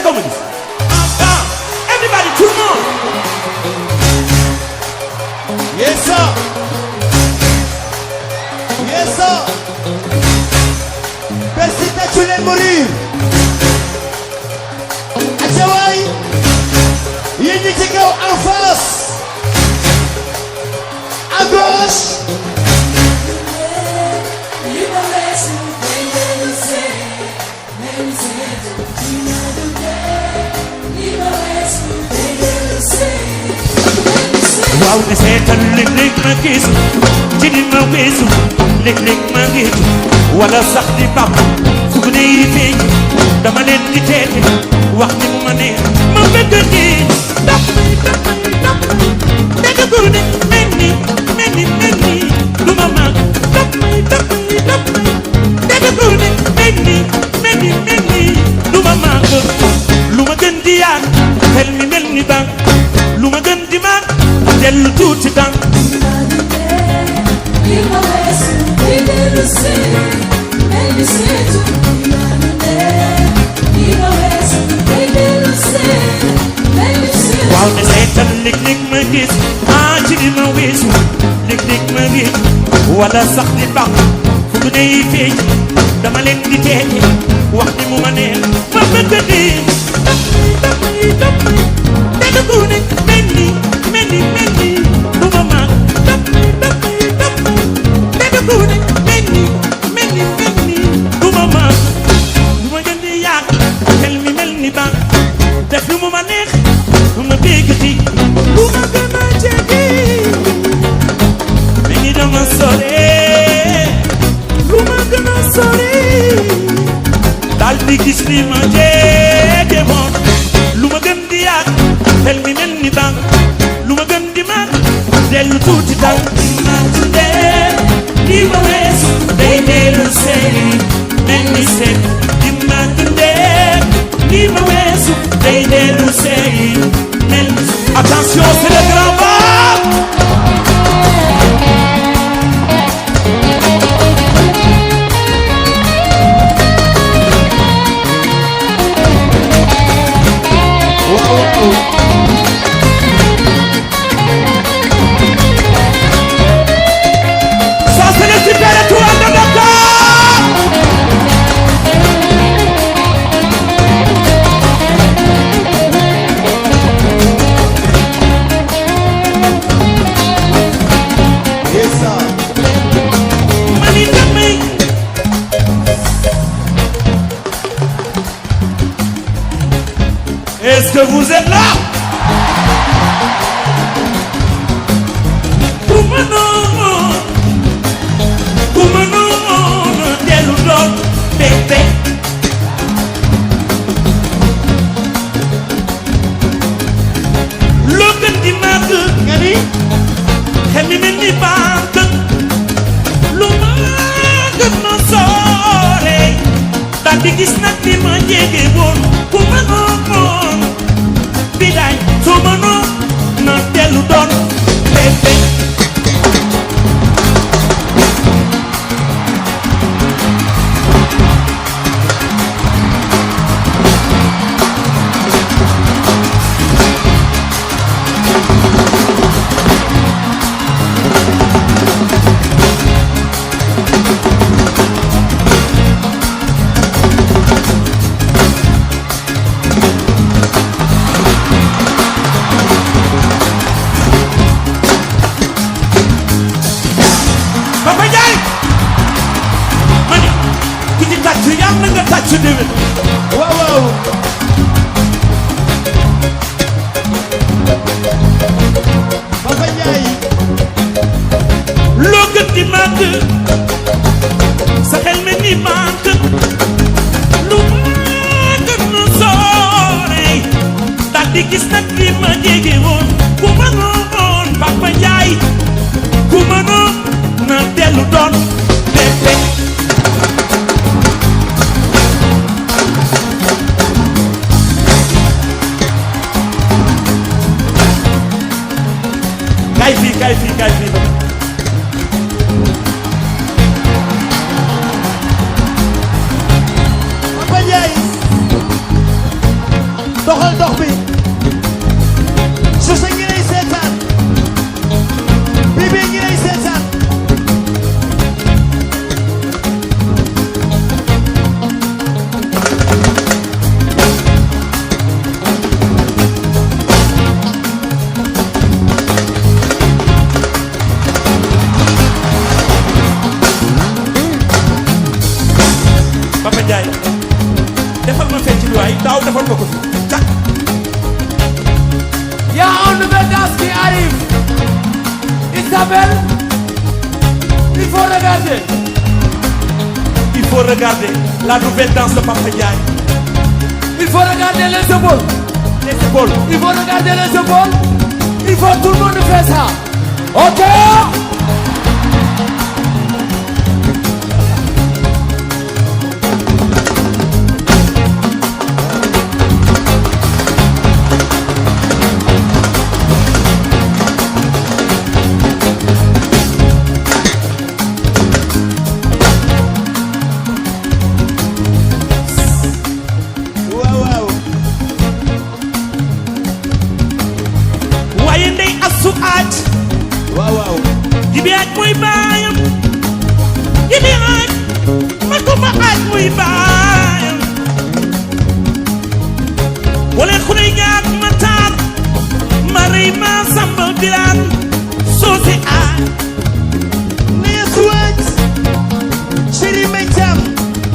comedy. Everybody, tout le monde. Yes sir. Yes sir. Persita tu l'aimes mourir. Achawai. Yéen ñi ci kaw en face. À gauche. waaw ne seetal léeg-léeg ma gis ci ni ma weesu léeg-léeg ma gis wala sax di bàq su ko dee feeñ dama leen di teete wax ni mu ma neex ma bëgg ni daf may dégg góor ne mel ni du ma mag daf may dégg góor ne mel ni du ma mag lu ma gën di yaat xel mi mel ni bànq lu ma gën di mag dellu tuuti tànk waaw ne seetal léeg-léeg ma gis ci di ma weesu léeg-léeg ma gis wala sax di bàq fu ko dee feeñ dama leen di teete wax ni mu ma neex ma bëgg di damay dégg ku ne mel ni du ma mag damay dégg ku ne mel ni du ma mag du ma gën di yàgg xel mi mel ni bànq def lu mu ma neex du ma dégg di du ma gën a jege mais ni dama sore lu ma gën a sore daal di gis li ma jege moom lu ma gën di yàgg xel mi mel ni bànq lu ma gën di mag dellu tuuti tànk ma tuddee di ma weesu day dellu seeni mel ni seet di ma tuddee di ma weesu day dellu seeni mel ni attention c'est le grand bas. Est-ce que vous êtes là? Kumano, dellu doon bébé. Loo gën di màgg nga ni xel mi mel ni bànq lu ma gën ma soore daal di gis nag li ma jege woon kumano bidaay soo mënoo na dellu doon bébé. Waaw waaw. Papa Ndiaye. Loo gën di màgg sa xel mel ni bànq lu ma gën a soore daal di gis nag li ma jege woon ku mënoon Papa Ndiaye ku mënoon na dellu doon bébé. Kay fii Papa Ndiaye. doxal dox bi su sa ngi lay seetaan bibi ngi lay seetaan Papa Ndiaye defal ma fecc bi waay daaw defal ma ko fi cak Il y a une nouvelle danse qui arrive. Il s'appelle. Il faut regarder. il faut regarder la nouvelle danse de Papa Ndiaye Il faut regarder les épaules. les épaules Il faut regarder les épaules. Il faut tout le monde faire ça. Ok. waaw waaw waaye ndey asu aaj waaw waaw jibi aaj muy baayam jibi aaj ma ko ma aaj muy baayam wala xune ñaak ma taar ma rëy ma samba biraan soosi aaj Naya Suwaj Chéri Mecham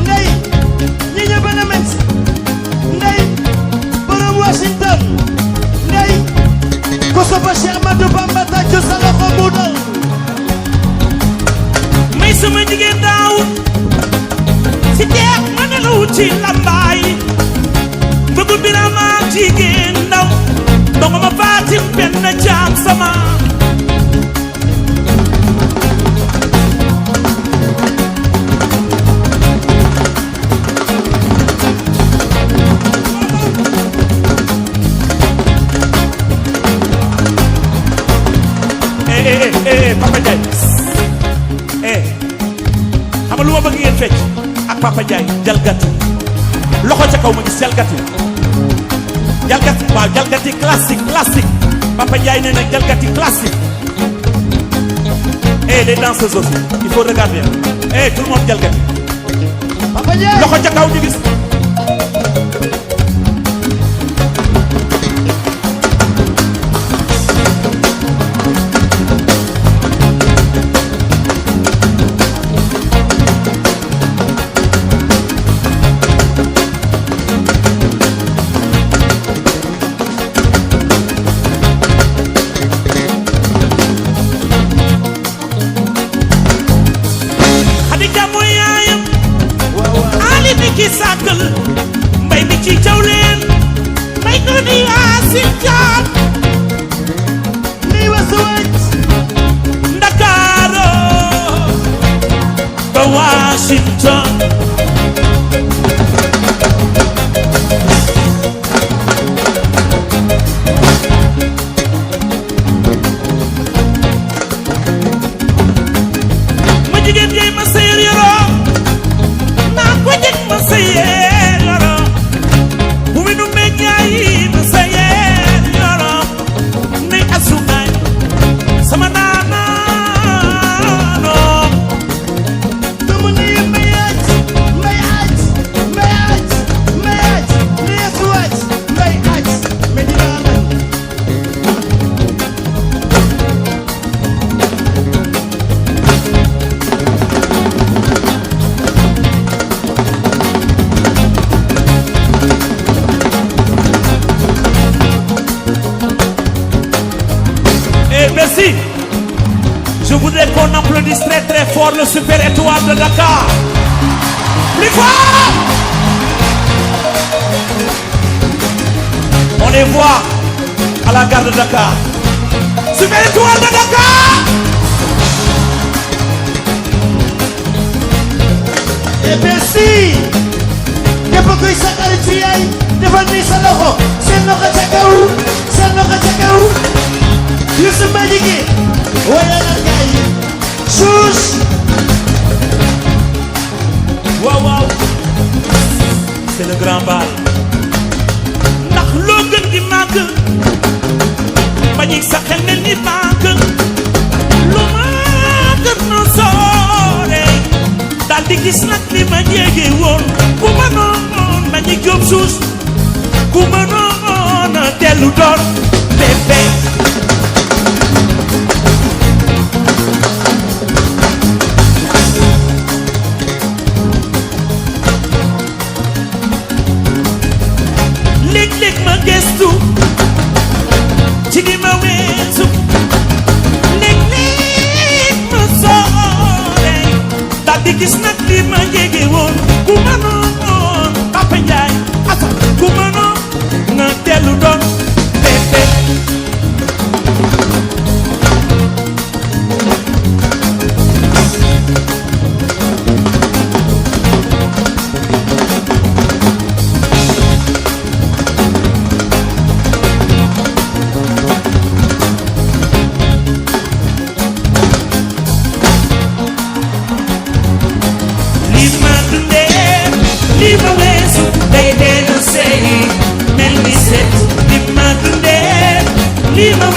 Ndey Ñiña Banament Ndey borom Washington Ndey ko sopa Cheikh Ahmadou Bamba tàccu sa loxo mu dal may sama jigéen daawut si jeex ma ne la wut ci lambaay bëggu birama jigéen ndaw ndongo ma faatim benn jaam sama Papa Ndiaye xam nga lu ma bëgg ngeen fecc ak Papa Ndiaye jalgati loxo ca kaw ma gis jalgati waaw jalgati classique Papa Ndiaye nee na jalgati classique les danseuses aussi il faut regarder tout le monde jalgati Papa Ndiaye loxo ca kaw ñu gis Xadija mooy yaayam waaw waaw Ali mi ki sàkkal mbay mi ci jaw leen mbay ko di Yaasin Caam Naya Suwaj Ndakaaro ba Washington ma jigéen jey ma seyir yoroo naa ko jeg ma seyir yoroo bu mi nu meññaayi ma seyir yoroo ndey asu aaj sama naanaanoo doomu Naya Mbayaj Mbayaj Mbayaj Mbayaj Naya Suwaj Mbayaj Medina Aman Merci. Je voudrais qu'on applaudisse très très fort le Super Étoile de Dakar. Plus fort. On les voit à la gare de Dakar. Super Étoile de Dakar. et merci képp kuy sa xarit fi yaay defal nii sa loxo seen loxo ca kaw seen loxo ca kaw Youssou Mbadigi wala la gaay suus Wow wow. C'est le grand bal. Ndax ñi sa xel mel ni màgg lu ma gën na soore dal di gis nag li ma jege woon ku ma noon ma ñi jóob suus ku ma noon dellu door bébé léeg-léeg ma gëstu ci di ma weesu léeg-léeg ma soore daal di gis nag li ma jege woon ku ma noon Papa Njaay asa ku ma noon na dellu doon bébé li ma weesu day dellu seey mel ni set li ma dundee li ma